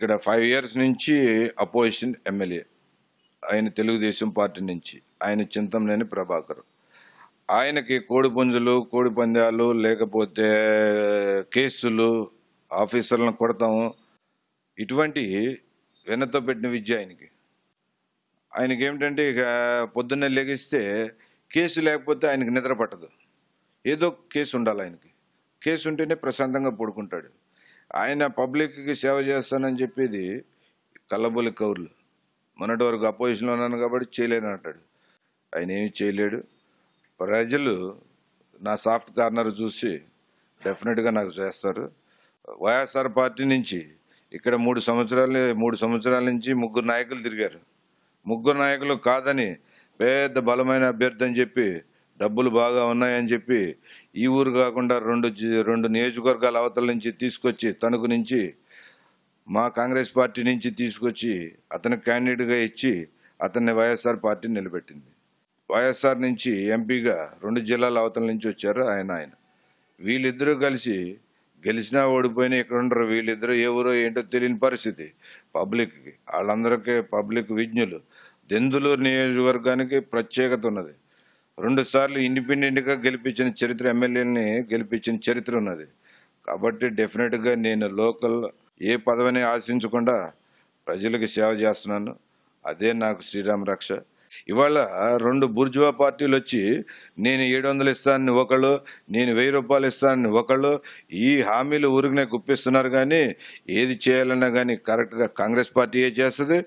ఇక్కడ 5 ఇయర్స్ నుంచి opposition MLA. ఆయన తెలుగుదేశం పార్టీ నుంచి. ఆయన చింతమనేని ప్రభాకర్. ఆయనకి కోడిపుంజులు, కోడి పందాలు, లేకపోతే కేసులు, ఆఫీసర్లను కొడతాము, ఇటువంటి వెన్నతో పెట్టిన విద్య ఆయనకి. ఆయనకి ఏమిటంటే ఇక పొద్దున్నే లెగిస్తే కేసు లేకపోతే ఆయనకి నిద్ర పట్టదు. ఏదో కేసు ఉండాలి ఆయనకి. కేసు ఉంటేనే ప్రశాంతంగా పడుకుంటాడు. ఆయన పబ్లిక్కి సేవ చేస్తానని చెప్పేది కల్లబొల్లి కౌర్లు. మొన్నటి వరకు అపోజిషన్లో ఉన్నాను కాబట్టి చేయలేను అంటాడు. ఆయన ఏమి చేయలేడు. ప్రజలు నా సాఫ్ట్ కార్నర్ చూసి డెఫినెట్గా నాకు చేస్తారు. వైఎస్ఆర్ పార్టీ నుంచి ఇక్కడ 3 సంవత్సరాల నుంచి 3 నాయకులు తిరిగారు. 3 నాయకులు కాదని పెద్ద బలమైన అభ్యర్థి అని చెప్పి, డబ్బులు బాగా ఉన్నాయని చెప్పి, ఈ ఊరు కాకుండా 2 నియోజకవర్గాల అవతల నుంచి తీసుకొచ్చి, తణుకు నుంచి మా కాంగ్రెస్ పార్టీ నుంచి తీసుకొచ్చి అతని క్యాండిడేట్గా ఇచ్చి అతన్ని వైఎస్ఆర్ పార్టీ నిలబెట్టింది. వైఎస్ఆర్ నుంచి ఎంపీగా 2 జిల్లాల అవతల నుంచి వచ్చారు ఆయన. వీళ్ళిద్దరూ కలిసి గెలిచినా ఓడిపోయినా ఇక్కడ ఉండరు. వీళ్ళిద్దరూ ఎవరో ఏంటో తెలియని పరిస్థితి పబ్లిక్కి. వాళ్ళందరికీ పబ్లిక్ విజ్ఞులు. దెందులూరు నియోజకవర్గానికి ప్రత్యేకత ఉన్నది. 2 సార్లు ఇండిపెండెంట్గా గెలిపించిన చరిత్ర, ఎమ్మెల్యేలని గెలిపించిన చరిత్ర ఉన్నది. కాబట్టి డెఫినెట్గా నేను లోకల్ ఏ పదవిని ఆశించకుండా ప్రజలకు సేవ చేస్తున్నాను. అదే నాకు శ్రీరామ రక్ష. ఇవాళ 2 బూర్జువా పార్టీలు వచ్చి నేను 700 ఇస్తానని ఒకళ్ళు, నేను 1000 రూపాయలు ఇస్తానని ఒకళ్ళు, ఈ హామీలు ఊరికనే గుప్పిస్తున్నారు. కానీ ఏది చేయాలన్నా కానీ కరెక్ట్గా కాంగ్రెస్ పార్టీ చేస్తుంది.